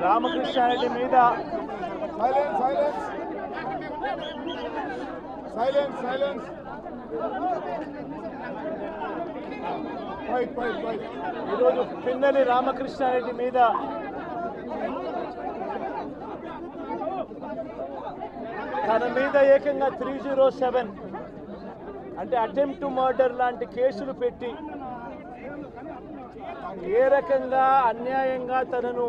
రామకృష్ణారెడ్డి మీద ఈరోజు పిన్నెల్లి రామకృష్ణారెడ్డి మీద తన మీద ఏకంగా 307 అంటే అటెంప్ట్ టు మర్డర్ లాంటి కేసులు పెట్టి ఏ రకంగా అన్యాయంగా తనను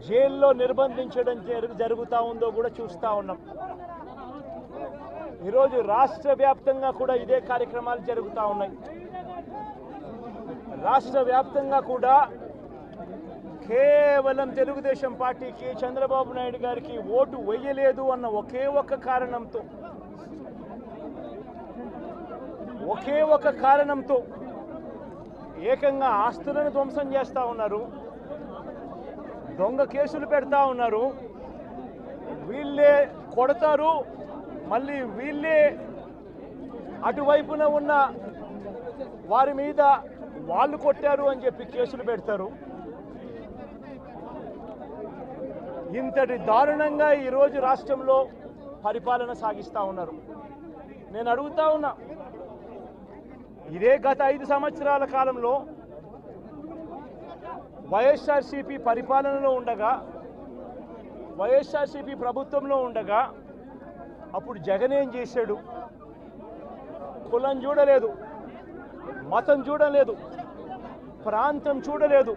జైల్లో నిర్బంధించడం జరుగుతూ ఉందో కూడా చూస్తూ ఉన్నాం. ఈరోజు రాష్ట్ర వ్యాప్తంగా కూడా ఇదే కార్యక్రమాలు జరుగుతూ ఉన్నాయి. రాష్ట్ర వ్యాప్తంగా కూడా కేవలం తెలుగుదేశం పార్టీకి చంద్రబాబు నాయుడు గారికి ఓటు వేయలేదు అన్న ఒకే ఒక కారణంతో ఏకంగా ఆస్తులను ధ్వంసం చేస్తూ ఉన్నారు, దొంగ కేసులు పెడతా ఉన్నారు. వీళ్ళే కొడతారు, మళ్ళీ వీళ్ళే అటువైపున ఉన్న వారి మీద వాళ్ళు కొట్టారు అని చెప్పి కేసులు పెడతారు. ఇంతటి దారుణంగా ఈరోజు రాష్ట్రంలో పరిపాలన సాగిస్తూ ఉన్నారు. నేను అడుగుతా ఉన్నా, ఇదే గత 5 సంవత్సరాల కాలంలో వైఎస్ఆర్సీపీ పరిపాలనలో ఉండగా, వైఎస్ఆర్సీపీ ప్రభుత్వంలో ఉండగా అప్పుడు జగన్ ఏం చేశాడు? కులం చూడలేదు, మతం చూడలేదు, ప్రాంతం చూడలేదు,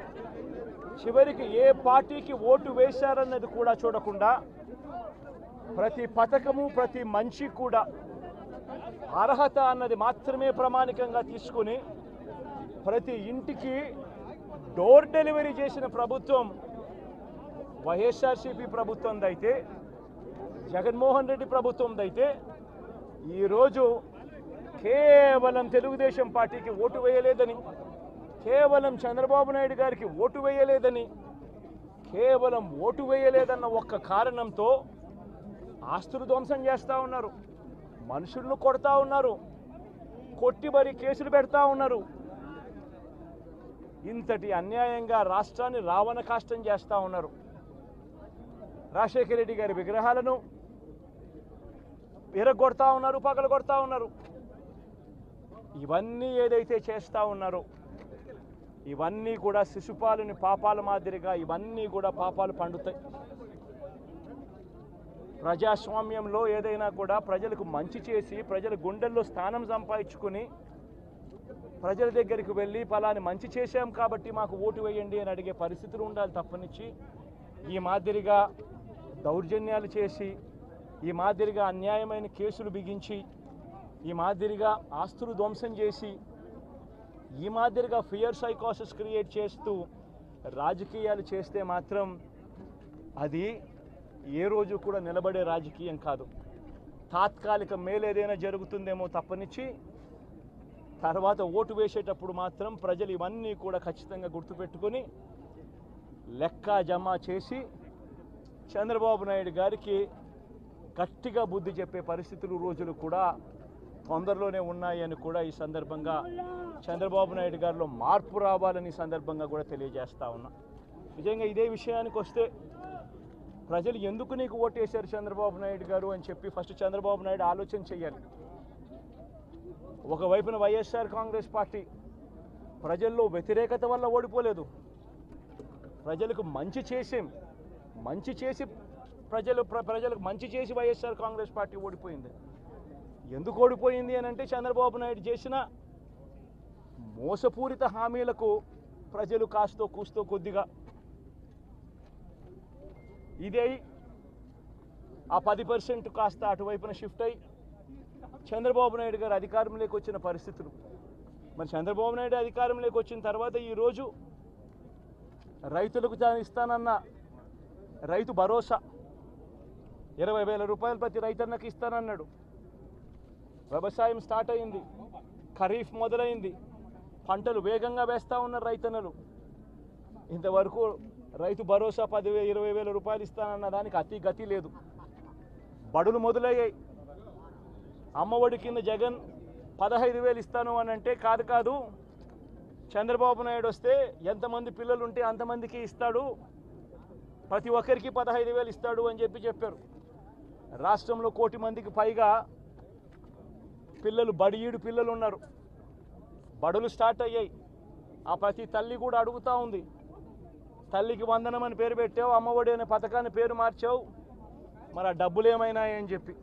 చివరికి ఏ పార్టీకి ఓటు వేశారన్నది కూడా చూడకుండా ప్రతి పథకము ప్రతి మనిషి కూడా అర్హత అన్నది మాత్రమే ప్రామాణికంగా తీసుకుని ప్రతి ఇంటికి డోర్ డెలివరీ చేసిన ప్రభుత్వం వైఎస్ఆర్సీపీ ప్రభుత్వందైతే, జగన్మోహన్ రెడ్డి ప్రభుత్వందైతే ఈరోజు కేవలం తెలుగుదేశం పార్టీకి ఓటు వేయలేదని, కేవలం చంద్రబాబు నాయుడు గారికి ఓటు వేయలేదని, కేవలం ఓటు వేయలేదన్న ఒక్క కారణంతో ఆస్తులు ధ్వంసం చేస్తూ ఉన్నారు, మనుషులను కొడతా ఉన్నారు, కొట్టి మరి కేసులు పెడతా ఉన్నారు. ఇంతటి అన్యాయంగా రాష్ట్రాన్ని రావణ కాష్టం చేస్తూ ఉన్నారు. రాజశేఖర రెడ్డి గారి విగ్రహాలను విరగొడతా ఉన్నారు, పగలగొడతా ఉన్నారు. ఇవన్నీ ఏదైతే చేస్తూ ఉన్నారో ఇవన్నీ కూడా శిశుపాలుని పాపాల మాదిరిగా ఇవన్నీ కూడా పాపాలు పండుతాయి. ప్రజాస్వామ్యంలో ఏదైనా కూడా ప్రజలకు మంచి చేసి ప్రజల గుండెల్లో స్థానం సంపాదించుకుని ప్రజల దగ్గరికి వెళ్ళి పలాని మంచి చేశాం కాబట్టి మాకు ఓటు వేయండి అని అడిగే పరిస్థితులు ఉండాలి తప్పనిచ్చి ఈ మాదిరిగా దౌర్జన్యాలు చేసి, ఈ మాదిరిగా అన్యాయమైన కేసులు బిగించి, ఈ మాదిరిగా ఆస్తులు ధ్వంసం చేసి, ఈ మాదిరిగా ఫియర్ సైకోసిస్ క్రియేట్ చేస్తూ రాజకీయాలు చేస్తే మాత్రం అది ఏ రోజు కూడా నిలబడే రాజకీయం కాదు. తాత్కాలిక మేలేదైనా జరుగుతుందేమో తప్పనిచ్చి తర్వాత ఓటు వేసేటప్పుడు మాత్రం ప్రజలు ఇవన్నీ కూడా ఖచ్చితంగా గుర్తుపెట్టుకొని లెక్క జమ చేసి చంద్రబాబు నాయుడు గారికి గట్టిగా బుద్ధి చెప్పే పరిస్థితులు రోజులు కూడా తొందరలోనే ఉన్నాయని కూడా ఈ సందర్భంగా చంద్రబాబు నాయుడు గారిలో మార్పు రావాలని సందర్భంగా కూడా తెలియజేస్తా ఉన్నా. నిజంగా ఇదే విషయానికి వస్తే ప్రజలు ఎందుకు నీకు ఓటేశారు చంద్రబాబు నాయుడు గారు అని చెప్పి ఫస్ట్ చంద్రబాబు నాయుడు ఆలోచన చేయాలి. ఒకవైపున వైఎస్ఆర్ కాంగ్రెస్ పార్టీ ప్రజల్లో వ్యతిరేకత వల్ల ఓడిపోలేదు, ప్రజలకు మంచి చేసి ప్రజలకు మంచి చేసి వైఎస్ఆర్ కాంగ్రెస్ పార్టీ ఓడిపోయింది. ఎందుకు ఓడిపోయింది అని అంటే చంద్రబాబు నాయుడు చేసిన మోసపూరిత హామీలకు ప్రజలు కాస్తో కూస్తో కొద్దిగా ఇదే ఆ 10% కాస్త అటువైపున షిఫ్ట్ అయ్యి చంద్రబాబు నాయుడు గారు అధికారంలోకి వచ్చిన పరిస్థితులు. మరి చంద్రబాబు నాయుడు అధికారంలోకి వచ్చిన తర్వాత ఈరోజు రైతులకు తాను ఇస్తానన్న రైతు భరోసా 20,000 రూపాయలు ప్రతి రైతన్నకి ఇస్తానన్నాడు. వ్యవసాయం స్టార్ట్ అయింది, ఖరీఫ్ మొదలైంది, పంటలు వేగంగా వేస్తూ ఉన్నారు రైతన్నలు. ఇంతవరకు రైతు భరోసా 10,000-20,000 రూపాయలు ఇస్తానన్న దానికి అతి గతి లేదు. బడులు మొదలయ్యాయి. అమ్మఒడి కింద జగన్ 15,000 ఇస్తాను అని అంటే కాదు చంద్రబాబు నాయుడు వస్తే ఎంతమంది పిల్లలు ఉంటే అంతమందికి ఇస్తాడు, ప్రతి ఒక్కరికి 15,000 ఇస్తాడు అని చెప్పారు. రాష్ట్రంలో 1 కోటి మందికి పైగా పిల్లలు బడియీడు పిల్లలు ఉన్నారు. బడులు స్టార్ట్ అయ్యాయి. ఆ ప్రతి తల్లి కూడా అడుగుతూ ఉంది, తల్లికి వందనం అని పేరు పెట్టావు, అమ్మఒడి అనే పథకాన్ని పేరు మార్చావు, మరి ఆ డబ్బులు ఏమైనాయని చెప్పి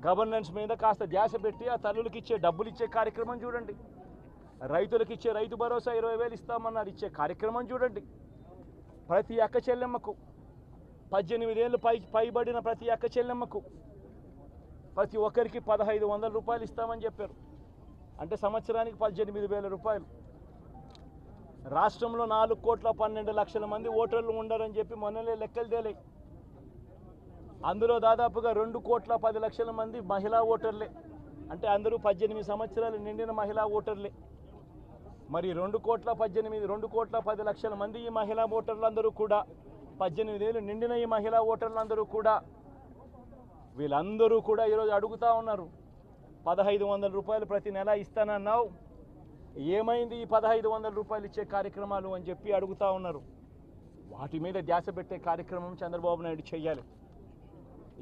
గవర్నెన్స్ మీద కాస్త ధ్యాస పెట్టి ఆ తల్లులకి ఇచ్చే డబ్బులు ఇచ్చే కార్యక్రమం చూడండి. రైతులకు ఇచ్చే రైతు భరోసా 20,000 ఇస్తామన్నారు, ఇచ్చే కార్యక్రమం చూడండి. ప్రతి అక్క చెల్లెమ్మకు 18 ఏళ్ళు పైబడిన ప్రతి అక్క చెల్లెమ్మకు ప్రతి ఒక్కరికి 1,500 రూపాయలు ఇస్తామని చెప్పారు. అంటే సంవత్సరానికి 18,000 రూపాయలు. రాష్ట్రంలో 4,12,00,000 మంది ఓటర్లు ఉండరని చెప్పి మొన్నలే లెక్కలు తేలాయి. అందులో దాదాపుగా 2,10,00,000 మంది మహిళా ఓటర్లే. అంటే అందరూ 18 సంవత్సరాలు నిండిన మహిళా ఓటర్లే. మరి 2,10,00,000 మంది ఈ మహిళా ఓటర్లందరూ కూడా 18 ఏళ్ళు నిండిన ఈ మహిళా ఓటర్లందరూ కూడా వీళ్ళందరూ కూడా ఈరోజు అడుగుతూ ఉన్నారు, 1,500 రూపాయలు ప్రతి నెల ఇస్తానన్నావు, ఏమైంది ఈ 1,500 రూపాయలు ఇచ్చే కార్యక్రమాలు అని చెప్పి అడుగుతూ ఉన్నారు. వాటి మీద ధ్యాస పెట్టే కార్యక్రమం చంద్రబాబు నాయుడు చేయాలి.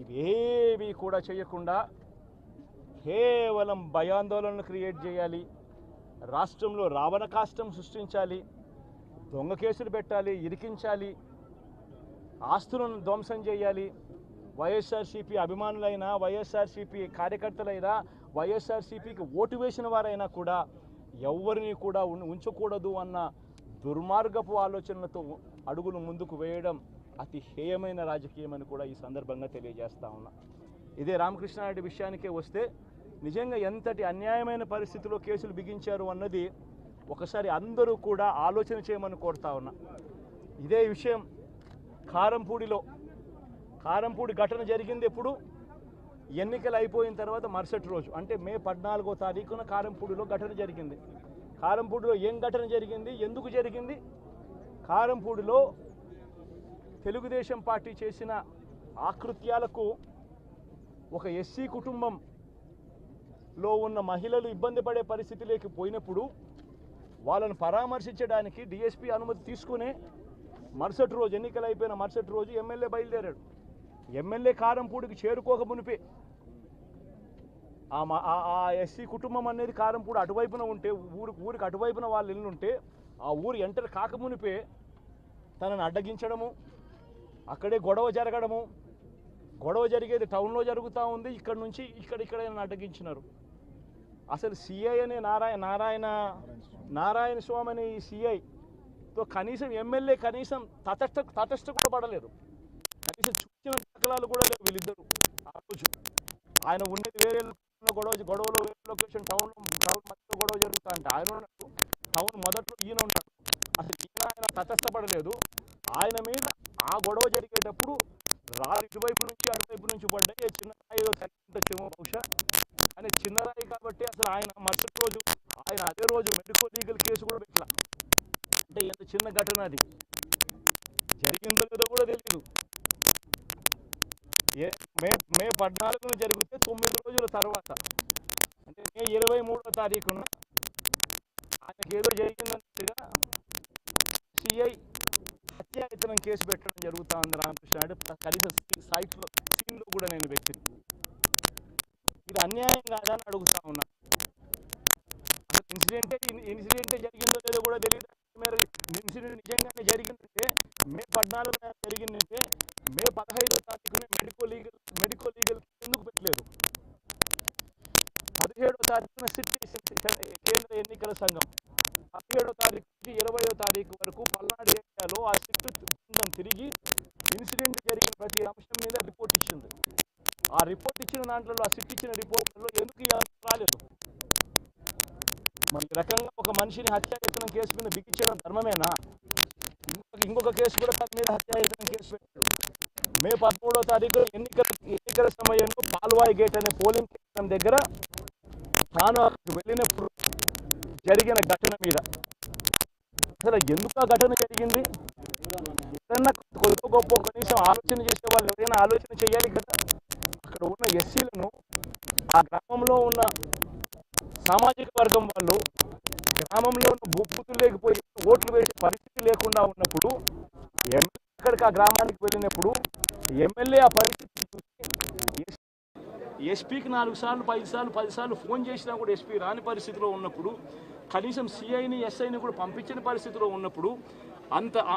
ఇవేవి కూడా చేయకుండా కేవలం భయాందోళనలు క్రియేట్ చేయాలి, రాష్ట్రంలో రావణ కాష్టం సృష్టించాలి, దొంగ కేసులు పెట్టాలి, ఇరికించాలి, ఆస్తులను ధ్వంసం చేయాలి. వైఎస్ఆర్సీపీ అభిమానులైనా, వైఎస్ఆర్సీపీ కార్యకర్తలైనా, వైఎస్ఆర్సీపీకి ఓటు వేసిన వారైనా కూడా ఎవరిని కూడా ఉంచకూడదు అన్న దుర్మార్గపు ఆలోచనలతో అడుగులు ముందుకు వేయడం అతి హేయమైన రాజకీయం అని కూడా ఈ సందర్భంగా తెలియజేస్తా ఉన్నా. ఇదే రామకృష్ణారెడ్డి విషయానికే వస్తే నిజంగా ఎంతటి అన్యాయమైన పరిస్థితిలో కేసులు బిగించారు అన్నది ఒకసారి అందరూ కూడా ఆలోచన చేయమని కోరుతా ఉన్నా. ఇదే విషయం కారంపూడి ఘటన జరిగింది ఎప్పుడు? ఎన్నికలు అయిపోయిన తర్వాత మరుసటి రోజు, అంటే మే 14వ తారీఖున కారంపూడిలో ఘటన జరిగింది. కారంపూడిలో ఏం ఘటన జరిగింది, ఎందుకు జరిగింది? కారంపూడిలో తెలుగుదేశం పార్టీ చేసిన ఆకృత్యాలకు ఒక ఎస్సీ కుటుంబంలో ఉన్న మహిళలు ఇబ్బంది పడే పరిస్థితిలోకి పోయినప్పుడు వాళ్ళను పరామర్శించడానికి డిఎస్పీ అనుమతి తీసుకునే మరుసటి రోజు, ఎన్నికలు అయిపోయిన మరుసటి రోజు ఎమ్మెల్యే బయలుదేరాడు. ఎమ్మెల్యే కారంపూడికి చేరుకోక మునిపే ఆ ఎస్సీ కుటుంబం అనేది కారంపూడి అటువైపున ఉంటే, ఊరికి అటువైపున వాళ్ళు ఇల్లుంటే ఆ ఊరు ఎంటర్ కాకమునిపే తనను అడ్డగించడము, అక్కడే గొడవ జరగడము, గొడవ జరిగేది టౌన్లో జరుగుతూ ఉంది, ఇక్కడ నుంచి ఇక్కడ అడ్డగించినారు. అసలు సిఐ అనే నారాయణ స్వామి అనే ఈ సిఐతో కనీసం ఎమ్మెల్యే కనీసం తటస్థ కూడా పడలేదు, కనీసం చూసిన దాఖలాలు కూడా లేవు వీళ్ళిద్దరు. ఆ రోజు ఆయన ఉన్నది వేరే గొడవలో వేరే లొకేషన్, టౌన్ మధ్యలో గొడవ జరుగుతా అంటే ఆయన ఉన్నాడు, టౌన్ మొదట్లో ఈయన ఉన్నాడు. అసలు ఆయన తటస్థపడలేదు. ఆయన మీద ఆ గొడవ జరిగేటప్పుడు రాళ్ళు ఇటువైపు నుంచి అటువైపు నుంచి పడ్డాయి. చిన్న రాయి ఏదో తగ్గించచ్చేమో బహుశా, కానీ చిన్న రాయి కాబట్టి అసలు ఆయన మరుసటి రోజు ఆయన అదే రోజు మెడికల్ లీగల్ కేసు కూడా పెట్టలా. అంటే ఎంత చిన్న ఘటన అది, జరిగిందో లేదో కూడా తెలియదు. మే 14న జరిగితే 9 రోజుల తర్వాత, అంటే మే 23వ తారీఖున ఆయనకి ఏదో జరిగిందన్నట్టుగా సిఐ హత్యాయత్నం కేసు పెట్టడం జరుగుతూ ఉంది రామకృష్ణారెడ్డి. కనీసం సీన్లో కూడా నేను వ్యక్తిని. ఇది అన్యాయం కాదా అని అడుగుతా ఉన్నా. అసలు ఇన్సిడెంటే జరిగిందో లేదో కూడా తెలియదు. మీరు ఇన్సిడెంట్ నిజంగానే జరిగిందంటే మే 14న జరిగిందంటే మే 15వ తారీఖున మెడికల్ లీగల్ ఎందుకు పెట్టలేదు? 17వ తారీఖున సిట్ కేంద్ర ఎన్నికల సంఘం 17వ తారీఖు నుంచి 20వ తారీఖు వరకు పల్నాడు ఏరియాలో ఆ సిట్ బృందం తిరిగి ఇన్సిడెంట్ జరిగిన ప్రతి అంశం మీద రిపోర్ట్ ఇచ్చింది. ఆ రిపోర్ట్ ఇచ్చిన దాంట్లో, ఆ సిట్ ఇచ్చిన రిపోర్ట్లలో ఎందుకు రాలేదు? మరి ఈ రకంగా ఒక మనిషిని హత్యాయత్నం కేసు మీద బిగించడం ధర్మమేనా? ఇంకొక కేసు కూడా తన మీద హత్యాయత్నం కేసు పెట్టాడు. మే 13వ తారీఖు ఎన్నికల సమయంలో పాల్వాయి గేట్ అనే పోలింగ్ కేంద్రం దగ్గర తాను వెళ్ళినప్పుడు జరిగిన ఘటన మీద అసలు ఎందుకు ఆ ఘటన జరిగింది? ఎవరైనా కొద్ది గొప్ప కనీసం ఆలోచన చేసే వాళ్ళు ఎవరైనా ఆలోచన చేయాలి కదా. అక్కడ ఉన్న ఎస్సీలను ఆ గ్రామంలో ఉన్న సామాజిక వర్గం వాళ్ళు గ్రామంలో ఉన్న భూపుతులు లేకపోయి ఓట్లు వేసే పరిస్థితి లేకుండా ఉన్నప్పుడు ఎమ్మెల్యే అక్కడికి ఆ గ్రామానికి వెళ్ళినప్పుడు ఎమ్మెల్యే ఆ పరిస్థితి చూసి ఎస్పీకి 4 సార్లు 5 సార్లు 10 సార్లు ఫోన్ చేసినా కూడా ఎస్పీ రాని పరిస్థితిలో ఉన్నప్పుడు, కనీసం సిఐని ఎస్ఐని కూడా పంపించిన పరిస్థితిలో ఉన్నప్పుడు,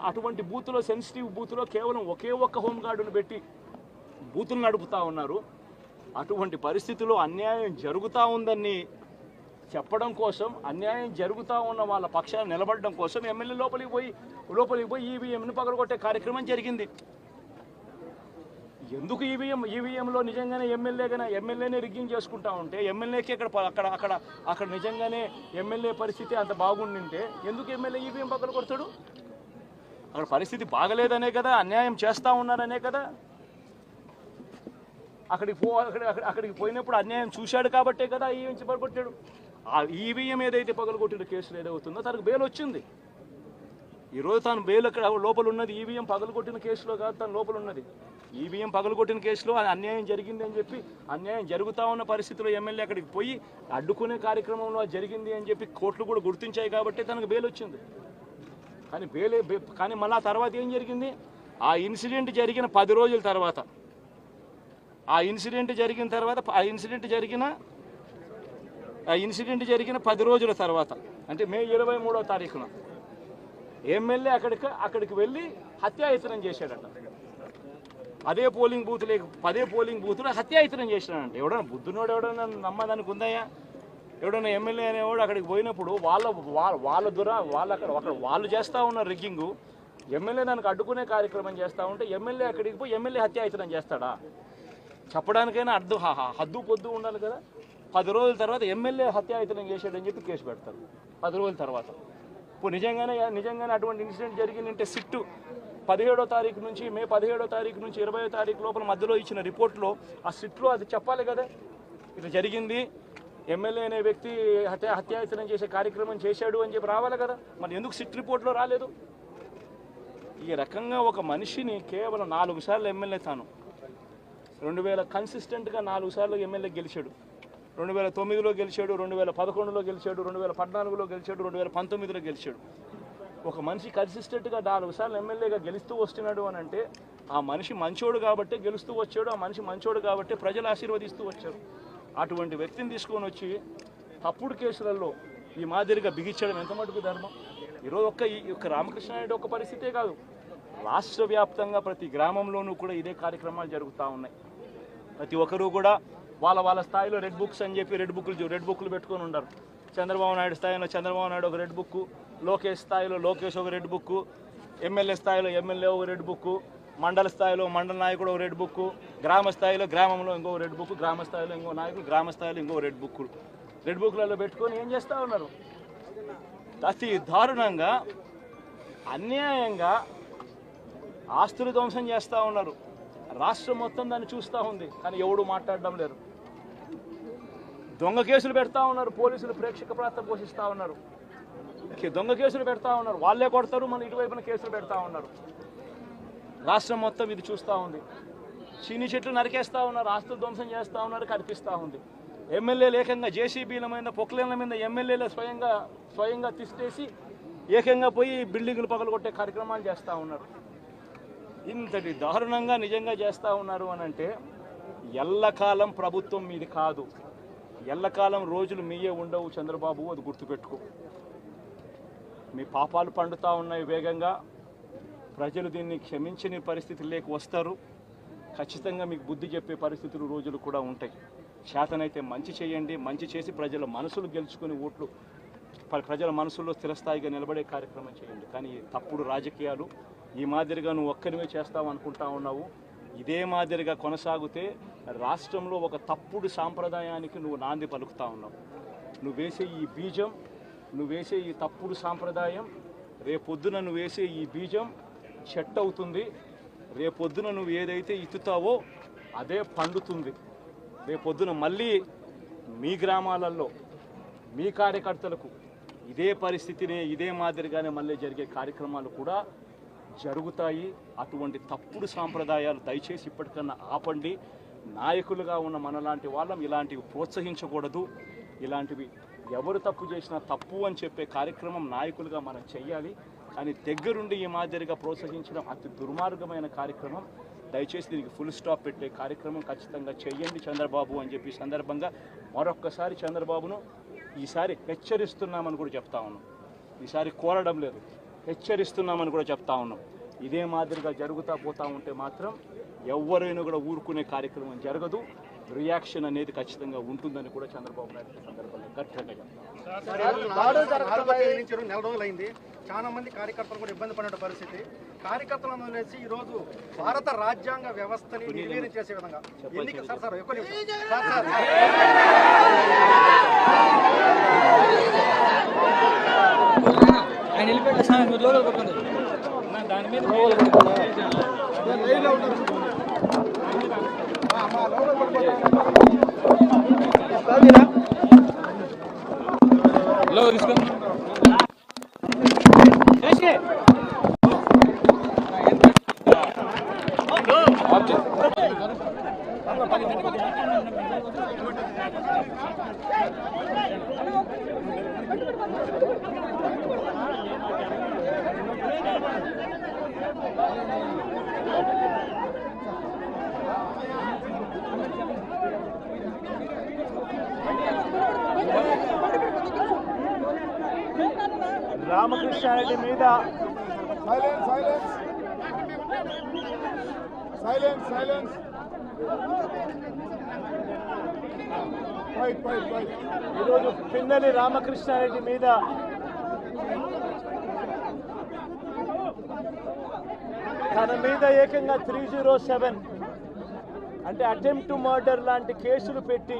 అటువంటి బూత్లో సెన్సిటివ్ బూత్లో కేవలం ఒకే ఒక్క హోంగార్డును పెట్టి బూతులు నడుపుతూ ఉన్నారు. అటువంటి పరిస్థితుల్లో అన్యాయం జరుగుతూ ఉందని చెప్పడం కోసం, అన్యాయం జరుగుతూ ఉన్న వాళ్ళ పక్షాన్ని నిలబడడం కోసం ఎమ్మెల్యే లోపలికి పోయి ఈవీఎంను పగలగొట్టే కార్యక్రమం జరిగింది. ఎందుకు ఈవీఎంలో నిజంగానే ఎమ్మెల్యేనే రిగ్గింగ్ చేసుకుంటా ఉంటే, ఎమ్మెల్యేకి అక్కడ నిజంగానే ఎమ్మెల్యే పరిస్థితి అంత బాగుండింటే ఎందుకు ఎమ్మెల్యే ఈవీఎం పక్కన కొడతాడు? అక్కడ పరిస్థితి బాగలేదనే కదా, అన్యాయం చేస్తూ ఉన్నారనే కదా. అక్కడికి పోయినప్పుడు అన్యాయం చూశాడు కాబట్టే కదా ఈవీఎం పగలగొట్టాడు. ఆ ఈవీఎం ఏదైతే పగలగొట్టిన కేసులు ఏదవుతుందో తనకు బెయిల్ వచ్చింది. ఈరోజు తాను బెయిల్ అక్కడ లోపల ఉన్నది ఈవీఎం పగలగొట్టిన కేసులో కాదు, తను లోపల ఉన్నది ఈవీఎం పగలగొట్టిన కేసులో. అన్యాయం జరిగింది అని చెప్పి, అన్యాయం జరుగుతూ ఉన్న పరిస్థితిలో ఎమ్మెల్యే అక్కడికి పోయి అడ్డుకునే కార్యక్రమంలో జరిగింది అని చెప్పి కోర్టులు కూడా గుర్తించాయి కాబట్టి తనకు బెయిల్ వచ్చింది. కానీ మళ్ళీ ఆ తర్వాత ఏం జరిగింది? ఆ ఇన్సిడెంట్ జరిగిన 10 రోజుల తర్వాత, ఆ ఇన్సిడెంట్ జరిగిన 10 రోజుల తర్వాత, అంటే మే 23వ తారీఖున ఎమ్మెల్యే అక్కడికి వెళ్ళి హత్యాయత్నం చేశాడట. అదే పోలింగ్ బూత్లో హత్యాయత్నం చేశాడంట. ఎవడన్నా బుద్ధునోడు ఎవడన్నా నమ్మదానికి ఉందయ్యా? ఎవడన్నా ఎమ్మెల్యే అనేవాడు అక్కడికి పోయినప్పుడు వాళ్ళు చేస్తూ ఉన్న రిగ్గింగు, ఎమ్మెల్యే దానికి అడ్డుకునే కార్యక్రమం చేస్తూ ఉంటే ఎమ్మెల్యే అక్కడికి పోయి ఎమ్మెల్యే హత్యాయత్నం చేస్తాడా? చెప్పడానికైనా హద్దు పొద్దు ఉండాలి కదా. 10 రోజుల తర్వాత ఎమ్మెల్యే హత్యాయత్నం చేశాడని చెప్పి కేసు పెడతారు 10 రోజుల తర్వాత. ఇప్పుడు నిజంగానే అటువంటి ఇన్సిడెంట్ జరిగిందంటే సిట్టు 17వ తారీఖు నుంచి మే 17వ తారీఖు నుంచి 20వ తారీఖు లోపల మధ్యలో ఇచ్చిన రిపోర్ట్లో ఆ సిట్లో అది చెప్పాలి కదా, ఇట్లా జరిగింది, ఎమ్మెల్యే అనే వ్యక్తి హత్యాయత్నం చేసే కార్యక్రమం చేశాడు అని చెప్పి రావాలి కదా. మరి ఎందుకు సిట్ రిపోర్ట్లో రాలేదు? ఈ రకంగా ఒక మనిషిని కేవలం 4 సార్లు ఎమ్మెల్యే, తాను 2000 కన్సిస్టెంట్గా 4 సార్లు ఎమ్మెల్యే గెలిచాడు. 2009లో గెలిచాడు, 2011లో గెలిచాడు, 2014లో గెలిచాడు, 2019లో గెలిచాడు. ఒక మనిషి కన్సిస్టెంట్గా 4 సార్లు ఎమ్మెల్యేగా గెలుస్తూ వస్తున్నాడు అని అంటే ఆ మనిషి మంచోడు కాబట్టే గెలుస్తూ వచ్చాడు, ఆ మనిషి మంచోడు కాబట్టే ప్రజలు ఆశీర్వదిస్తూ వచ్చారు. అటువంటి వ్యక్తిని తీసుకొని వచ్చి తప్పుడు కేసులలో ఈ మాదిరిగా బిగించడం ఎంత మటుకు ధర్మం? ఈరోజు ఒక్క రామకృష్ణారెడ్డి ఒక్క పరిస్థితే కాదు, రాష్ట్ర వ్యాప్తంగా ప్రతి గ్రామంలోనూ కూడా ఇదే కార్యక్రమాలు జరుగుతూ ఉన్నాయి. ప్రతి ఒక్కరూ కూడా వాళ్ళ స్థాయిలో రెడ్ బుక్స్ అని చెప్పి రెడ్ బుక్లు పెట్టుకొని ఉన్నారు. చంద్రబాబు నాయుడు స్థాయిలో చంద్రబాబు నాయుడు ఒక రెడ్ బుక్, లోకేష్ స్థాయిలో లోకేష్ ఒక రెడ్ బుక్, ఎమ్మెల్యే స్థాయిలో ఎమ్మెల్యే ఒక రెడ్ బుక్, మండల స్థాయిలో మండల నాయకుడు ఒక రెడ్ బుక్, గ్రామ స్థాయిలో గ్రామంలో ఇంకో రెడ్ బుక్, గ్రామ స్థాయిలో ఇంకో నాయకుడు, గ్రామ స్థాయిలో ఇంకో రెడ్ బుక్లలో పెట్టుకొని ఏం చేస్తూ ఉన్నారు? అతి దారుణంగా అన్యాయంగా ఆస్తులు ధ్వంసం చేస్తూ ఉన్నారు. రాష్ట్రం మొత్తం దాన్ని చూస్తూ ఉంది, కానీ ఎవడు మాట్లాడడం లేరు. దొంగ కేసులు పెడతా ఉన్నారు, పోలీసులు ప్రేక్షక పాత్ర పోషిస్తూ ఉన్నారు. దొంగ కేసులు పెడతా ఉన్నారు, వాళ్ళే కొడతారు, మన ఇటువైపున కేసులు పెడతా ఉన్నారు. రాష్ట్రం మొత్తం ఇది చూస్తూ ఉంది. చీని చెట్లు నరికేస్తూ ఉన్నారు, ఆస్తులు ధ్వంసం చేస్తూ ఉన్నారు, కనిపిస్తూ ఉంది. ఎమ్మెల్యేలు ఏకంగా జేసీబీల మీద పొక్లేన్ల మీద ఎమ్మెల్యేలు స్వయంగా తిష్టేసి ఏకంగా పోయి బిల్డింగులు పగలగొట్టే కార్యక్రమాలు చేస్తూ ఉన్నారు. ఇంతటి దారుణంగా నిజంగా చేస్తూ ఉన్నారు అని అంటే ఎల్లకాలం ప్రభుత్వం మీది కాదు, ఎల్లకాలం రోజులు మీయే ఉండవు చంద్రబాబు, అది గుర్తుపెట్టుకో. మీ పాపాలు పండుతూ ఉన్నాయి వేగంగా. ప్రజలు దీన్ని క్షమించని పరిస్థితుల్లోకి వస్తారు. ఖచ్చితంగా మీకు బుద్ధి చెప్పే పరిస్థితులు రోజులు కూడా ఉంటాయి. చేతనైతే మంచి చేయండి, మంచి చేసి ప్రజల మనసులు గెలుచుకుని ఓట్లు ప్రజల మనసుల్లో స్థిరస్థాయిగా నిలబడే కార్యక్రమం చేయండి. కానీ తప్పుడు రాజకీయాలు ఈ మాదిరిగా నువ్వు ఒక్కరివే చేస్తావు అనుకుంటా ఉన్నావు. ఇదే మాదిరిగా కొనసాగితే రాష్ట్రంలో ఒక తప్పుడు సాంప్రదాయానికి నువ్వు నాంది పలుకుతా ఉన్నావు. నువ్వు వేసే ఈ బీజం, నువ్వు వేసే ఈ తప్పుడు సాంప్రదాయం, రేపొద్దున నువ్వు వేసే ఈ బీజం చెట్టు అవుతుంది. రేపొద్దున నువ్వు ఏదైతే ఇత్తుతావో అదే పండుతుంది. రేపొద్దున మళ్ళీ మీ గ్రామాలలో మీ కార్యకర్తలకు ఇదే పరిస్థితిని ఇదే మాదిరిగానే మళ్ళీ జరిగే కార్యక్రమాలు కూడా జరుగుతాయి. అటువంటి తప్పుడు సాంప్రదాయాలు దయచేసి ఇప్పటికన్నా ఆపండి. నాయకులుగా ఉన్న మనలాంటి వాళ్ళం ఇలాంటివి ప్రోత్సహించకూడదు. ఇలాంటివి ఎవరు తప్పు చేసినా తప్పు అని చెప్పే కార్యక్రమం నాయకులుగా మనం చెయ్యాలి. కానీ దగ్గరుండి ఈ మాదిరిగా ప్రోత్సహించడం అతి దుర్మార్గమైన కార్యక్రమం. దయచేసి దీనికి ఫుల్ స్టాప్ పెట్టే కార్యక్రమం ఖచ్చితంగా చెయ్యండి చంద్రబాబు అని చెప్పి సందర్భంగా మరొక్కసారి చంద్రబాబును ఈసారి హెచ్చరిస్తున్నామని కూడా చెప్తా ఉన్నాం. ఈసారి కోరడం లేదు, హెచ్చరిస్తున్నామని కూడా చెప్తా ఉన్నాం. ఇదే మాదిరిగా జరుగుతూ పోతూ ఉంటే మాత్రం ఎవరైనా కూడా ఊరుకునే కార్యక్రమం జరగదు. రియాక్షన్ అనేది ఖచ్చితంగా ఉంటుందని కూడా చంద్రబాబు నాయుడు సందర్భంగా గట్టిగా చెప్తారు. నెల రోజులైంది, చాలా మంది కార్యకర్తలు కూడా ఇబ్బంది పడిన పరిస్థితి. కార్యకర్తలను వదిలేసి ఈ రోజు భారత రాజ్యాంగ వ్యవస్థని నిర్వీర్యం చేసే విధంగా ఎన్నిక సార్ ఎక్కువ దాని మీద రామకృష్ణారెడ్డి మీద ఈరోజు పిన్నెల్లి రామకృష్ణారెడ్డి మీద తన మీద ఏకంగా 307 అంటే అటెంప్ట్ టు మర్డర్ లాంటి కేసులు పెట్టి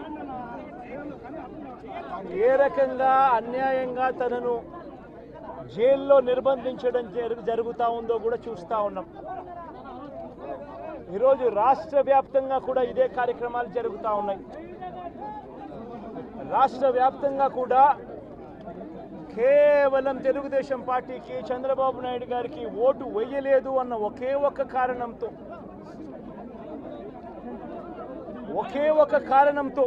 ఏ రకంగా అన్యాయంగా తనను జైల్లో నిర్బంధించడం జరుగుతూ ఉందో కూడా చూస్తూ ఉన్నాం. ఈరోజు రాష్ట్ర వ్యాప్తంగా కూడా ఇదే కార్యక్రమాలు జరుగుతూ ఉన్నాయి. రాష్ట్ర వ్యాప్తంగా కూడా కేవలం తెలుగుదేశం పార్టీకి చంద్రబాబు నాయుడు గారికి ఓటు వేయలేదు అన్న ఒకే ఒక కారణంతో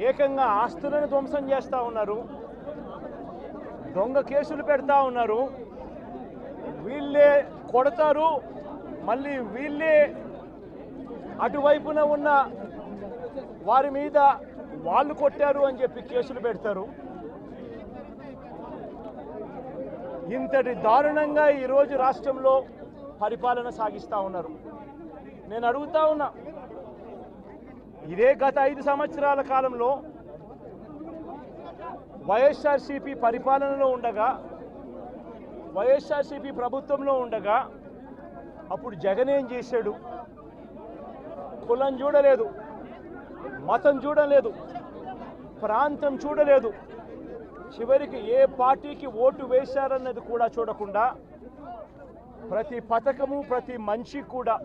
ఏకంగా ఆస్తులను ధ్వంసం చేస్తూ ఉన్నారు, దొంగ కేసులు పెడతా ఉన్నారు. వీళ్ళే కొడతారు, మళ్ళీ వీళ్ళే అటువైపున ఉన్న వారి మీద వాళ్ళు కొట్టారు అని చెప్పి కేసులు పెడతారు. ఇంతటి దారుణంగా ఈరోజు రాష్ట్రంలో పరిపాలన సాగిస్తూ ఉన్నారు. నేను అడుగుతా ఉన్నా, ఇదే గత 5 సంవత్సరాల కాలంలో వైఎస్ఆర్సీపీ పరిపాలనలో ఉండగా, వైఎస్ఆర్సీపీ ప్రభుత్వంలో ఉండగా అప్పుడు జగన్ ఏం చేశాడు? కులం చూడలేదు, మతం చూడలేదు, ప్రాంతం చూడలేదు, చివరికి ఏ పార్టీకి ఓటు వేశారన్నది కూడా చూడకుండా ప్రతి పథకము ప్రతి మనిషి కూడా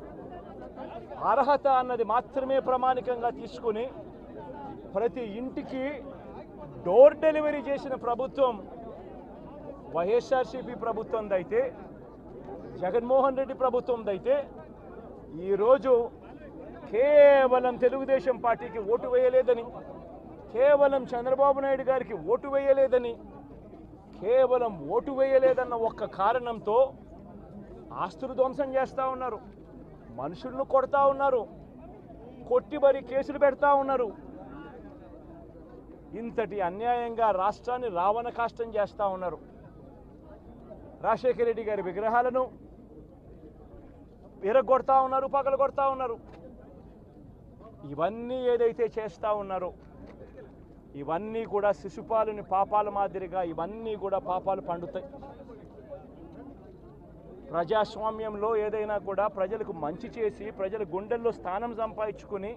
అర్హత అన్నది మాత్రమే ప్రామాణికంగా తీసుకుని ప్రతి ఇంటికి డోర్ డెలివరీ చేసిన ప్రభుత్వం వైఎస్ఆర్సీపీ ప్రభుత్వందైతే, జగన్మోహన్ రెడ్డి ప్రభుత్వందైతే ఈరోజు కేవలం తెలుగుదేశం పార్టీకి ఓటు వేయలేదని, కేవలం చంద్రబాబు నాయుడు గారికి ఓటు వేయలేదని, కేవలం ఓటు వేయలేదన్న ఒక్క కారణంతో ఆస్తులు ధ్వంసం చేస్తూ ఉన్నారు, మనుషులను కొడతా ఉన్నారు, కొట్టి మరి కేసులు పెడతా ఉన్నారు. ఇంతటి అన్యాయంగా రాష్ట్రాన్ని రావణ కాష్టం చేస్తూ ఉన్నారు. రాజశేఖర రెడ్డి గారి విగ్రహాలను విరగొడతా ఉన్నారు, పగలగొడతా ఉన్నారు. ఇవన్నీ ఏదైతే చేస్తూ ఉన్నారో ఇవన్నీ కూడా శిశుపాలుని పాపాల మాదిరిగా ఇవన్నీ కూడా పాపాలు పండుతాయి. ప్రజాస్వామ్యంలో ఏదైనా కూడా ప్రజలకు మంచి చేసి ప్రజల గుండెల్లో స్థానం సంపాదించుకుని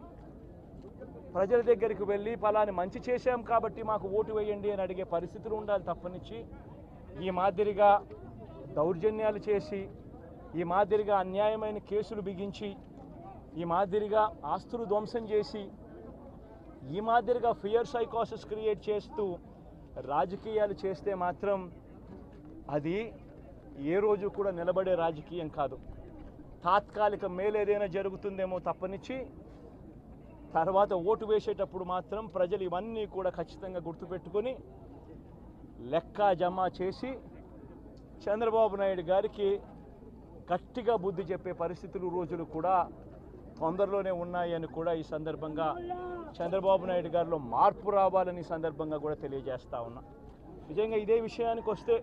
ప్రజల దగ్గరికి వెళ్ళి ఫలాని మంచి చేశాం కాబట్టి మాకు ఓటు వేయండి అని అడిగే పరిస్థితులు ఉండాలి తప్పనిచ్చి ఈ మాదిరిగా దౌర్జన్యాలు చేసి, ఈ మాదిరిగా అన్యాయమైన కేసులు బిగించి, ఈ మాదిరిగా ఆస్తులు ధ్వంసం చేసి, ఈ మాదిరిగా ఫియర్ సైకోసిస్ క్రియేట్ చేస్తూ రాజకీయాలు చేస్తే మాత్రం అది ఏ రోజు కూడా నిలబడే రాజకీయం కాదు. తాత్కాలిక మేలు ఏదైనా జరుగుతుందేమో తప్పనిచ్చి తర్వాత ఓటు వేసేటప్పుడు మాత్రం ప్రజలు ఇవన్నీ కూడా ఖచ్చితంగా గుర్తుపెట్టుకొని లెక్క జమ చేసి చంద్రబాబు నాయుడు గారికి గట్టిగా బుద్ధి చెప్పే పరిస్థితులు రోజులు కూడా తొందరలోనే ఉన్నాయని కూడా ఈ సందర్భంగా చంద్రబాబు నాయుడు గారిలో మార్పు రావాలని సందర్భంగా కూడా తెలియజేస్తా ఉన్నా. నిజంగా ఇదే విషయానికి వస్తే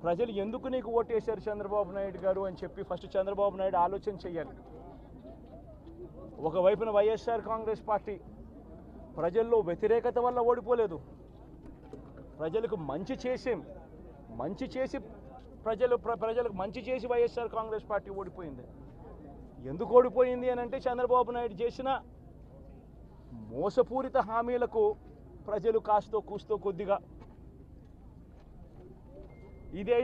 ప్రజలు ఎందుకు నీకు ఓటేశారు చంద్రబాబు నాయుడు గారు అని చెప్పి ఫస్ట్ చంద్రబాబు నాయుడు ఆలోచన చేయాలి. ఒకవైపున వైఎస్ఆర్ కాంగ్రెస్ పార్టీ ప్రజల్లో వ్యతిరేకత వల్ల ఓడిపోలేదు, ప్రజలకు మంచి చేసి ప్రజలకు మంచి చేసి వైఎస్ఆర్ కాంగ్రెస్ పార్టీ ఓడిపోయింది. ఎందుకు ఓడిపోయింది అని అంటే చంద్రబాబు నాయుడు చేసిన మోసపూరిత హామీలకు ప్రజలు కాస్తో కూస్తో కొద్దిగా ఇదే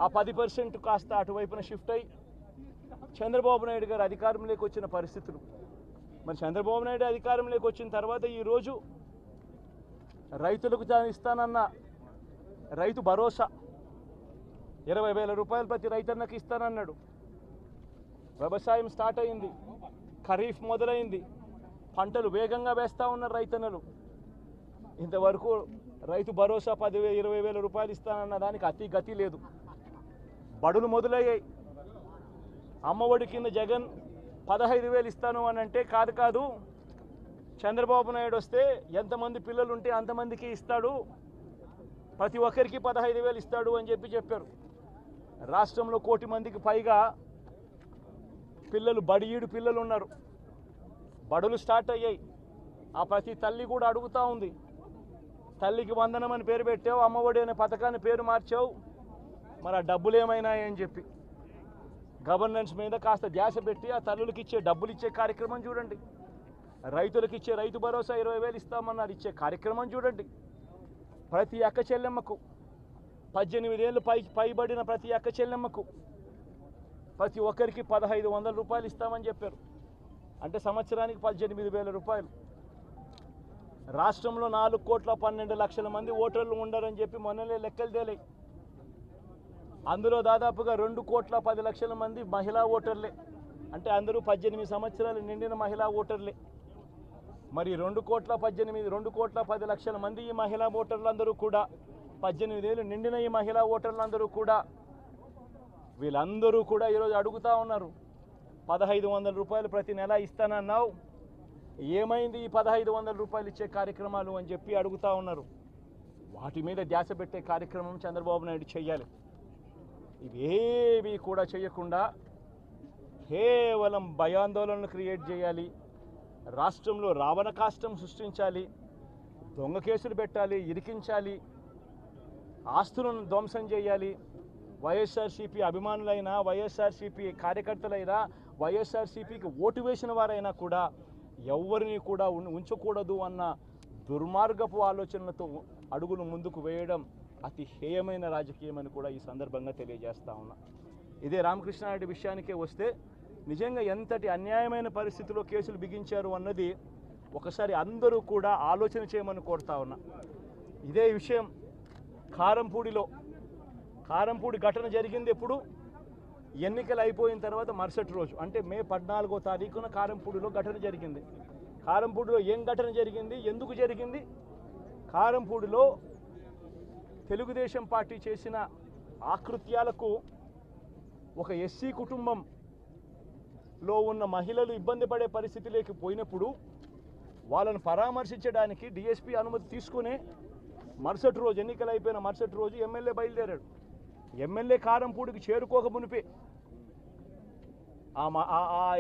ఆ 10% కాస్త అటువైపున షిఫ్ట్ అయ్యి చంద్రబాబు నాయుడు గారు అధికారంలోకి వచ్చిన పరిస్థితులు. మరి చంద్రబాబు నాయుడు అధికారంలోకి వచ్చిన తర్వాత ఈరోజు రైతులకు ఇస్తానన్న రైతు భరోసా 20,000 రూపాయలు ప్రతి రైతన్నకి ఇస్తానన్నాడు. వ్యవసాయం స్టార్ట్ అయింది, ఖరీఫ్ మొదలైంది, పంటలు వేగంగా వేస్తూ ఉన్నారు రైతన్నలు. ఇంతవరకు రైతు భరోసా 10,000-20,000 రూపాయలు ఇస్తానన్న దానికి అతి గతి లేదు. బడులు మొదలయ్యాయి. అమ్మఒడి కింద జగన్ 15,000 ఇస్తాను అని అంటే కాదు చంద్రబాబు నాయుడు వస్తే ఎంతమంది పిల్లలు ఉంటే అంతమందికి ఇస్తాడు, ప్రతి ఒక్కరికి 15,000 ఇస్తాడు అని చెప్పారు. రాష్ట్రంలో 1 కోటి మందికి పైగా బడియీడు పిల్లలు ఉన్నారు. బడులు స్టార్ట్ అయ్యాయి. ఆ ప్రతి తల్లి కూడా అడుగుతూ ఉంది, తల్లికి వందనం అని పేరు పెట్టావు, అమ్మఒడి అనే పథకాన్ని పేరు మార్చావు, మరి ఆ డబ్బులు ఏమైనాయని చెప్పి గవర్నెన్స్ మీద కాస్త ధ్యాస పెట్టి ఆ తల్లులకు ఇచ్చే డబ్బులు ఇచ్చే కార్యక్రమం చూడండి. రైతులకు ఇచ్చే రైతు భరోసా 20,000 ఇస్తామన్నారు, ఇచ్చే కార్యక్రమం చూడండి. ప్రతి అక్క చెల్లెమ్మకు 18 ఏళ్ళు పైబడిన ప్రతి అక్క చెల్లెమ్మకు ప్రతి ఒక్కరికి 1,500 రూపాయలు ఇస్తామని చెప్పారు. అంటే సంవత్సరానికి 18,000 రూపాయలు. రాష్ట్రంలో 4,12,00,000 మంది ఓటర్లు ఉండరని చెప్పి మొన్ననే లెక్కలు తేలాయి. అందులో దాదాపుగా 2,10,00,000 మంది మహిళా ఓటర్లే. అంటే అందరూ 18 సంవత్సరాలు నిండిన మహిళా ఓటర్లే. మరి 2,10,00,000 మంది ఈ మహిళా ఓటర్లందరూ కూడా 18 ఏళ్ళు నిండిన ఈ మహిళా ఓటర్లందరూ కూడా వీళ్ళందరూ కూడా ఈరోజు అడుగుతూ ఉన్నారు, 1,500 రూపాయలు ప్రతి నెల ఇస్తానన్నావు, ఏమైంది ఈ 1,500 రూపాయలు ఇచ్చే కార్యక్రమాలు అని చెప్పి అడుగుతూ ఉన్నారు. వాటి మీద ధ్యాస పెట్టే కార్యక్రమం చంద్రబాబు నాయుడు చేయాలి. ఇవేవి కూడా చేయకుండా కేవలం భయాందోళనలు క్రియేట్ చేయాలి, రాష్ట్రంలో రావణ కాష్టం సృష్టించాలి, దొంగ కేసులు పెట్టాలి, ఇరికించాలి, ఆస్తులను ధ్వంసం చేయాలి. వైఎస్ఆర్సీపీ అభిమానులైనా, వైఎస్ఆర్సీపీ కార్యకర్తలైనా, వైఎస్ఆర్సీపీకి ఓటు వేసిన వారైనా కూడా ఎవరిని కూడా ఉంచకూడదు అన్న దుర్మార్గపు ఆలోచనలతో అడుగులు ముందుకు వేయడం అతి హేయమైన రాజకీయం అని కూడా ఈ సందర్భంగా తెలియజేస్తా ఉన్నా. ఇదే రామకృష్ణారెడ్డి విషయానికే వస్తే నిజంగా ఎంతటి అన్యాయమైన పరిస్థితిలో కేసులు బిగించారు అన్నది ఒకసారి అందరూ కూడా ఆలోచన చేయమని కోరుతా ఉన్నా. ఇదే విషయం కారంపూడి ఘటన జరిగింది ఎప్పుడు? ఎన్నికలు అయిపోయిన తర్వాత మరుసటి రోజు, అంటే మే 14వ తారీఖున కారంపూడిలో ఘటన జరిగింది. కారంపూడిలో ఏం ఘటన జరిగింది, ఎందుకు జరిగింది? కారంపూడిలో తెలుగుదేశం పార్టీ చేసిన ఆకృత్యాలకు ఒక ఎస్సీ కుటుంబంలో ఉన్న మహిళలు ఇబ్బంది పడే పరిస్థితిలోకి పోయినప్పుడు వాళ్ళను పరామర్శించడానికి డిఎస్పీ అనుమతి తీసుకునే మరుసటి రోజు, ఎన్నికలు అయిపోయిన మరుసటి రోజు ఎమ్మెల్యే బయలుదేరాడు. ఎమ్మెల్యే కారంపూడికి చేరుకోక మునిపే ఆ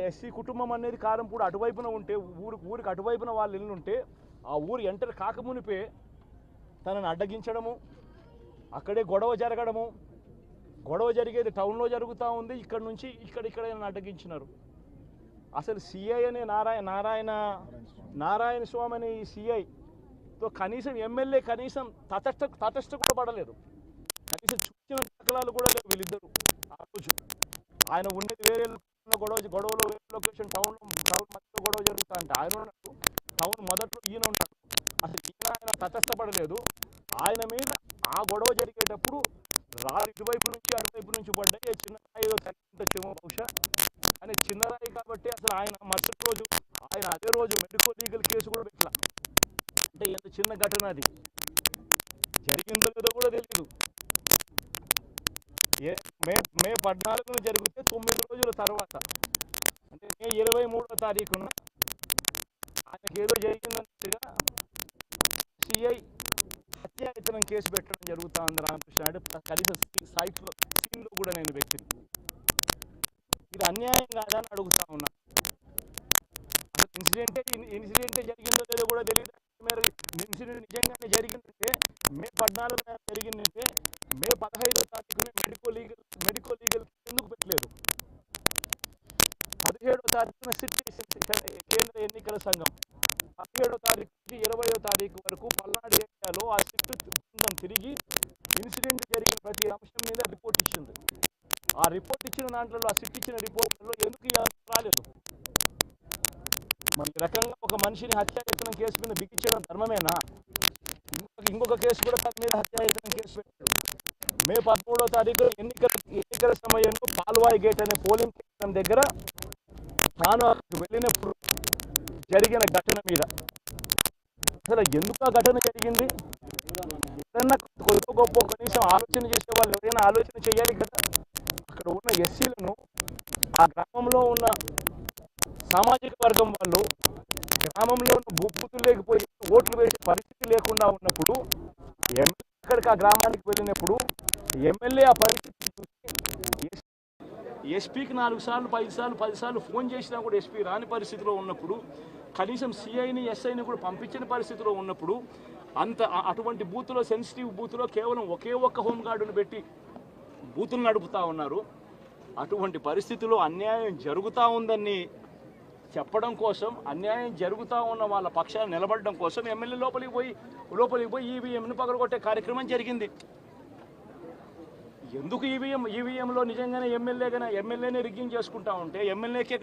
ఎస్సీ కుటుంబం అనేది కారంపూడి అటువైపున ఉంటే, ఊరికి అటువైపున వాళ్ళ ఇల్లు ఉంటే ఆ ఊరు ఎంటర్ కాకమునిపే తనను అడ్డగించడము, అక్కడే గొడవ జరగడము, గొడవ జరిగేది టౌన్లో జరుగుతూ ఉంది, ఇక్కడ నుంచి ఇక్కడ అడ్డగించినారు. అసలు సిఐ అనే నారాయణ స్వామి అనే ఈ సిఐతో కనీసం ఎమ్మెల్యే కనీసం తటస్థ కూడా పడలేదు, కనీసం చూసిన దాఖలాలు కూడా లేవు వీళ్ళిద్దరు. ఆ రోజు ఆయన ఉండేది వేరే గొడవలో వేరే లొకేషన్, టౌన్ మధ్యలో గొడవ జరుగుతా అంటే ఆయన ఉన్నాడు, టౌన్ మొదట్లో ఈయన ఉన్నాడు. అసలు ఆయన తటస్థపడలేదు. ఆయన మీద ఆ గొడవ జరిగేటప్పుడు రాళ్ళు ఇటువైపు నుంచి అటువైపు నుంచి పడ్డాయి. చిన్న రాయి తగ్గించొచ్చేమో బహుశా. అని చిన్న రాయి కాబట్టి అసలు ఆయన మరుసటి రోజు ఆయన అదే రోజు మెడికో లీగల్ కేసు కూడా పెట్టలా. అంటే ఎంత చిన్న ఘటన అది, జరిగిందో లేదో కూడా తెలియదు. మే 14 జరిగితే 9 రోజుల తర్వాత అంటే మే 23వ తారీఖున ఆయనకి ఏదో జరిగిందన్నట్టుగా సిఐ హత్యాయతనం కేసు పెట్టడం జరుగుతూ ఉంది రామకృష్ణ నాయుడు. కనీసం సీన్లో కూడా నేను వ్యక్తిని ఇది అన్యాయం కాదని అడుగుతా ఉన్నా. ఇన్సిడెంటే జరిగిందో లేదో కూడా తెలియదు. మీరు ఇన్సిడెంట్ నిజంగానే జరిగిందంటే మే 14 జరిగిందంటే మే 15వ తారీఖున మెడికో లీగల్ ఎందుకు పెట్టలేదు? 17వ తారీఖున సిట్ కేంద్ర ఎన్నికల సంఘం 17వ తారీఖు నుంచి 20వ తారీఖు వరకు పల్నాడు ఏరియాలో ఆ సిట్ బృందం తిరిగి ఇన్సిడెంట్ జరిగిన ప్రతి అంశం మీద రిపోర్ట్ ఇచ్చింది. ఆ రిపోర్ట్ ఇచ్చిన దాంట్లో ఆ సిట్ ఇచ్చిన రిపోర్ట్లో ఎందుకు రాలేదు? మరి ఈ రకంగా ఒక మనిషిని హత్యాయత్నం కేసు మీద బిగించడం ధర్మమేనా? ఇంకొక కేసు కూడా తన మీద హత్యాయత్నం కేసు పెట్టాడు. మే 13వ తారీఖు ఎన్నికల సమయంలో పాల్వాయి గేట్ అనే పోలింగ్ కేంద్రం దగ్గర తాను వెళ్ళినప్పుడు జరిగిన ఘటన మీద అసలు ఎందుకు ఆ ఘటన జరిగింది? ఏదన్నా కొద్ది గొప్ప కనీసం ఆలోచన చేసే వాళ్ళు ఎవరైనా ఆలోచన చేయాలి కదా. అక్కడ ఉన్న ఎస్సీలను ఆ గ్రామంలో ఉన్న సామాజిక వర్గం వాళ్ళు గ్రామంలో ఉన్న బూతులు లేకపోయి ఓట్లు వేసే పరిస్థితి లేకుండా ఉన్నప్పుడు ఎమ్మెల్యే అక్కడికి ఆ గ్రామానికి వెళ్ళినప్పుడు ఎమ్మెల్యే ఆ పరిస్థితి చూసి ఎస్పీకి 4 సార్లు 5 సార్లు 10 సార్లు ఫోన్ చేసినా కూడా ఎస్పీ రాని పరిస్థితిలో ఉన్నప్పుడు, కనీసం సిఐని ఎస్ఐని కూడా పంపించిన పరిస్థితిలో ఉన్నప్పుడు, అటువంటి బూత్లో సెన్సిటివ్ బూత్లో కేవలం ఒకే ఒక్క హోంగార్డును పెట్టి బూతులు నడుపుతూ ఉన్నారు. అటువంటి పరిస్థితిలో అన్యాయం జరుగుతూ ఉందని చెప్పడం కోసం, అన్యాయం జరుగుతూ ఉన్న వాళ్ళ పక్షాన్ని నిలబడడం కోసం ఎమ్మెల్యే లోపలికి పోయి ఈవీఎంను పగలగొట్టే కార్యక్రమం జరిగింది. ఎందుకు ఈవీఎంలో నిజంగానే ఎమ్మెల్యేనే రిగ్గింగ్ చేసుకుంటా ఉంటే ఎమ్మెల్యేకి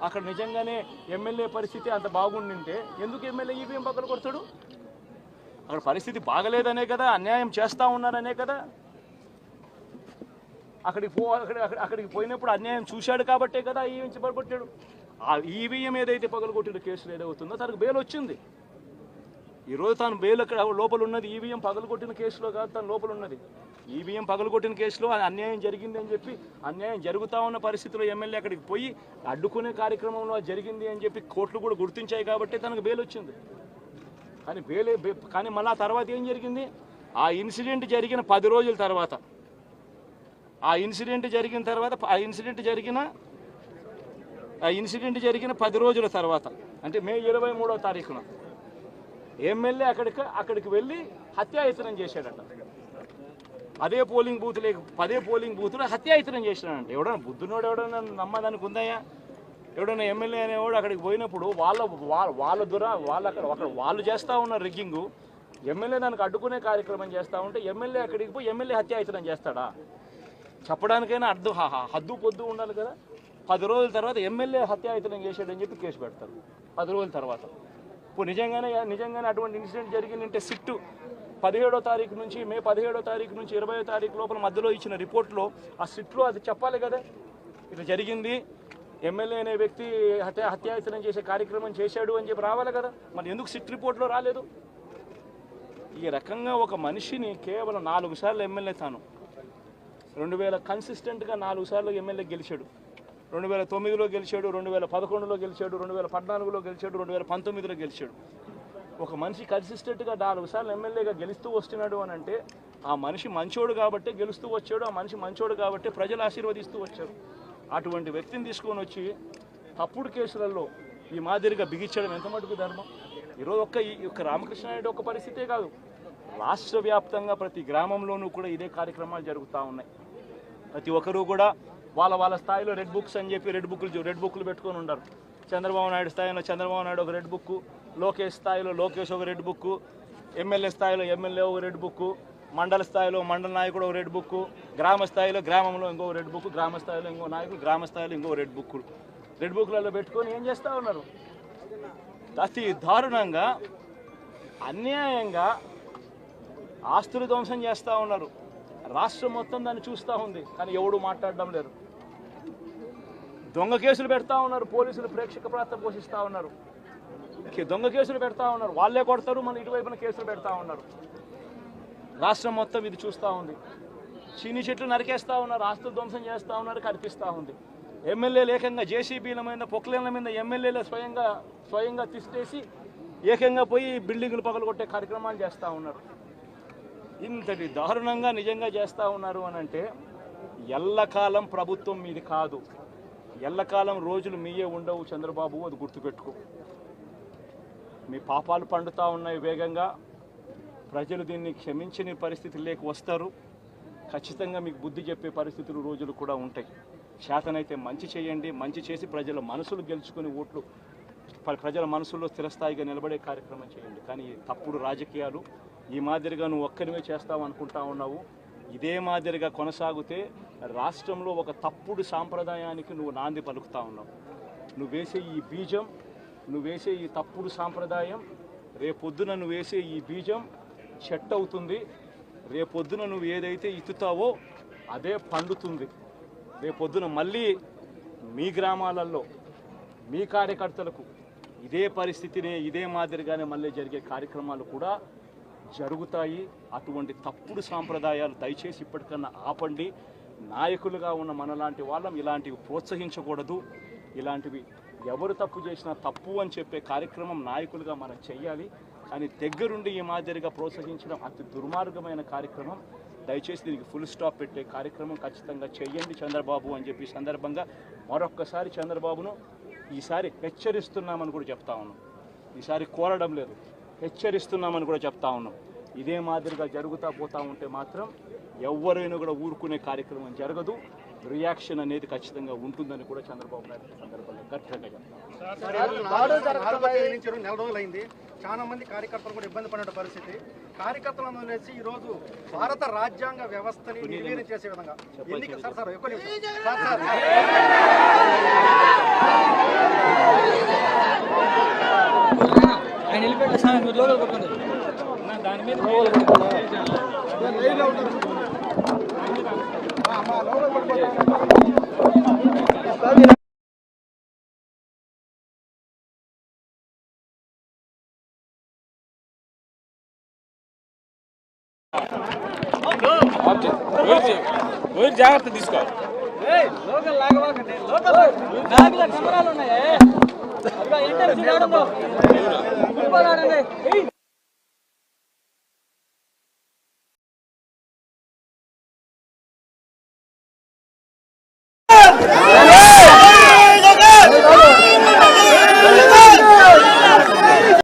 అక్కడ నిజంగానే ఎమ్మెల్యే పరిస్థితి అంత బాగుండింటే ఎందుకు ఎమ్మెల్యే ఈవీఎం పగలగొడతాడు? అక్కడ పరిస్థితి బాగలేదనే కదా, అన్యాయం చేస్తూ ఉన్నారనే కదా. అక్కడికి పోయినప్పుడు అన్యాయం చూశాడు కాబట్టే కదా ఈవీఎం పగలగొట్టాడు. ఆ ఈవీఎం ఏదైతే పగలగొట్టిన కేసులు ఏదవుతుందో తనకు బెయిల్ వచ్చింది. ఈరోజు తాను బెయిల్ అక్కడ లోపల ఉన్నది ఈవీఎం పగలగొట్టిన కేసులో కాదు, తను లోపల ఉన్నది ఈవీఎం పగలగొట్టిన కేసులో. అన్యాయం జరిగింది అని చెప్పి, అన్యాయం జరుగుతూ ఉన్న పరిస్థితిలో ఎమ్మెల్యే అక్కడికి పోయి అడ్డుకునే కార్యక్రమంలో జరిగింది అని చెప్పి కోర్టులు కూడా గుర్తించాయి కాబట్టి తనకు బెయిల్ వచ్చింది. కానీ మళ్ళీ ఆ తర్వాత ఏం జరిగింది? ఆ ఇన్సిడెంట్ జరిగిన 10 రోజుల తర్వాత, ఆ ఇన్సిడెంట్ జరిగిన 10 రోజుల తర్వాత అంటే మే 23వ తారీఖున ఎమ్మెల్యే అక్కడికి వెళ్ళి హత్యాయత్నం చేశాడట. అదే పోలింగ్ బూత్లో హత్యాయత్నం చేసినాడంట. ఎవడన్నా బుద్ధునోడు ఎవడన్నా నమ్మదానికి ఉందయ్యా? ఎవడన్నా ఎమ్మెల్యే అనేవాడు అక్కడికి పోయినప్పుడు వాళ్ళు చేస్తూ ఉన్న రిగ్గింగు, ఎమ్మెల్యే దానికి అడ్డుకునే కార్యక్రమం చేస్తూ ఉంటే ఎమ్మెల్యే అక్కడికి పోయి ఎమ్మెల్యే హత్యాయత్నం చేస్తాడా? చెప్పడానికైనా హద్దు పొద్దు ఉండాలి కదా. 10 రోజుల తర్వాత ఎమ్మెల్యే హత్యాయత్నం చేశాడని చెప్పి కేసు పెడతారు 10 రోజుల తర్వాత. ఇప్పుడు నిజంగానే అటువంటి ఇన్సిడెంట్ జరిగిందంటే సిట్టు 17వ తారీఖు నుంచి మే 17వ తారీఖు నుంచి 20వ తారీఖు లోపల మధ్యలో ఇచ్చిన రిపోర్ట్లో ఆ సిట్లో అది చెప్పాలి కదా, ఇట్లా జరిగింది, ఎమ్మెల్యే అనే వ్యక్తి హత్యాయత్నం చేసే కార్యక్రమం చేశాడు అని చెప్పి రావాలి కదా. మరి ఎందుకు సిట్ రిపోర్ట్లో రాలేదు? ఈ రకంగా ఒక మనిషిని కేవలం 4 సార్లు ఎమ్మెల్యే తాను 2000 కన్సిస్టెంట్గా 4 సార్లు ఎమ్మెల్యే గెలిచాడు. 2009లో గెలిచాడు, 2011లో గెలిచాడు, 2014లో గెలిచాడు, 2019లో గెలిచాడు. ఒక మనిషి కన్సిస్టెంట్గా 4 సార్లు ఎమ్మెల్యేగా గెలుస్తూ వస్తున్నాడు అని అంటే ఆ మనిషి మంచోడు కాబట్టి గెలుస్తూ వచ్చాడు, ఆ మనిషి మంచోడు కాబట్టి ప్రజలు ఆశీర్వదిస్తూ వచ్చారు. అటువంటి వ్యక్తిని తీసుకొని వచ్చి తప్పుడు కేసులలో ఈ మాదిరిగా బిగించడం ఎంత మటుకు ధర్మం? ఈరోజు ఒక్క రామకృష్ణ నాయుడు ఒక్క పరిస్థితే కాదు, రాష్ట్ర వ్యాప్తంగా ప్రతి గ్రామంలోనూ కూడా ఇదే కార్యక్రమాలు జరుగుతూ ఉన్నాయి. ప్రతి ఒక్కరూ కూడా వాళ్ళ స్థాయిలో రెడ్ బుక్స్ అని చెప్పి రెడ్ బుక్లు పెట్టుకొని ఉన్నారు. చంద్రబాబు నాయుడు స్థాయిలో చంద్రబాబు నాయుడు ఒక రెడ్ బుక్, లోకేష్ స్థాయిలో లోకేష్ ఒక రెడ్ బుక్, ఎమ్మెల్యే స్థాయిలో ఎమ్మెల్యే ఒక రెడ్ బుక్, మండల స్థాయిలో మండల నాయకుడు ఒక రెడ్ బుక్, గ్రామ స్థాయిలో గ్రామంలో ఇంకో రెడ్ బుక్, గ్రామ స్థాయిలో ఇంకో నాయకుడు గ్రామ స్థాయిలో ఇంకో రెడ్ బుక్లలో పెట్టుకొని ఏం చేస్తూ ఉన్నారు? అతి దారుణంగా అన్యాయంగా ఆస్తులు ధ్వంసం చేస్తూ ఉన్నారు. రాష్ట్రం మొత్తం దాన్ని చూస్తూ ఉంది, కానీ ఎవడు మాట్లాడడం లేదు. దొంగ కేసులు పెడతా ఉన్నారు, పోలీసులు ప్రేక్షక పాత్ర పోషిస్తూ ఉన్నారు. దొంగ కేసులు పెడతా ఉన్నారు, వాళ్ళే కొడతారు, మన ఇటువైపున కేసులు పెడతా ఉన్నారు. రాష్ట్రం మొత్తం ఇది చూస్తూ ఉంది. చీని చెట్లు నరికేస్తూ ఉన్నారు, ఆస్తులు ధ్వంసం చేస్తూ ఉన్నారు, కనిపిస్తూ ఉంది. ఎమ్మెల్యేలు ఏకంగా జేసీబీల మీద పొక్లేన్ల మీద ఎమ్మెల్యేలు స్వయంగా తిష్టేసి ఏకంగా పోయి బిల్డింగులు పగలగొట్టే కార్యక్రమాలు చేస్తూ ఉన్నారు. ఇంతటి దారుణంగా నిజంగా చేస్తూ ఉన్నారు అని అంటే ఎల్లకాలం ప్రభుత్వం మీది కాదు, ఎల్లకాలం రోజులు మీయే ఉండవు చంద్రబాబు, అది గుర్తుపెట్టుకో. మీ పాపాలు పండుతూ ఉన్నాయి వేగంగా. ప్రజలు దీన్ని క్షమించని పరిస్థితుల్లోకి వస్తారు. ఖచ్చితంగా మీకు బుద్ధి చెప్పే పరిస్థితులు రోజులు కూడా ఉంటాయి. శాతనైతే మంచి చేయండి, మంచి చేసి ప్రజల మనసులు గెలుచుకుని ఓట్లు ప్రజల మనసుల్లో స్థిరస్థాయిగా నిలబడే కార్యక్రమం చేయండి. కానీ తప్పుడు రాజకీయాలు ఈ మాదిరిగా నువ్వు ఒక్కనివే చేస్తావు అనుకుంటా ఉన్నావు. ఇదే మాదిరిగా కొనసాగితే రాష్ట్రంలో ఒక తప్పుడు సాంప్రదాయానికి నువ్వు నాంది పలుకుతా ఉన్నావు. నువ్వు వేసే ఈ బీజం, నువ్వు వేసే ఈ తప్పుడు సాంప్రదాయం, రేపొద్దున నువ్వు వేసే ఈ బీజం చెట్టు అవుతుంది. రేపొద్దున నువ్వు ఏదైతే ఇత్తుతావో అదే పండుతుంది. రేపొద్దున మళ్ళీ మీ గ్రామాలలో మీ కార్యకర్తలకు ఇదే పరిస్థితినే, ఇదే మాదిరిగానే మళ్ళీ జరిగే కార్యక్రమాలు కూడా జరుగుతాయి. అటువంటి తప్పుడు సాంప్రదాయాలు దయచేసి ఇప్పటికన్నా ఆపండి. నాయకులుగా ఉన్న మనలాంటి వాళ్ళం ఇలాంటివి ప్రోత్సహించకూడదు. ఇలాంటివి ఎవరు తప్పు చేసినా తప్పు అని చెప్పే కార్యక్రమం నాయకులుగా మనం చెయ్యాలి. కానీ దగ్గరుండి ఈ మాదిరిగా ప్రోత్సహించడం అతి దుర్మార్గమైన కార్యక్రమం. దయచేసి దీనికి ఫుల్ స్టాప్ పెట్టే కార్యక్రమం ఖచ్చితంగా చెయ్యండి చంద్రబాబు అని చెప్పి సందర్భంగా మరొక్కసారి చంద్రబాబును ఈసారి హెచ్చరిస్తున్నామని కూడా చెప్తా ఉన్నాం. ఈసారి కోరడం లేదు, హెచ్చరిస్తున్నామని కూడా చెప్తా ఉన్నాం. ఇదే మాదిరిగా జరుగుతూ పోతూ ఉంటే మాత్రం ఎవరైనా కూడా ఊరుకునే కార్యక్రమం జరగదు. రియాక్షన్ అనేది ఖచ్చితంగా ఉంటుందని కూడా చంద్రబాబు నాయుడు సందర్భంగా గట్టిగా చెప్తాం. నెల రోజులైంది, చాలా మంది కార్యకర్తలు కూడా ఇబ్బంది పడిన పరిస్థితి. కార్యకర్తలను వదిలేసి ఈ రోజు భారత రాజ్యాంగ వ్యవస్థని నిర్వీర్యం చేసే విధంగా ఎన్నిక దాని మీద జాగ్రత్త తీసుకో. కెమెరాలు ఉన్నాయి.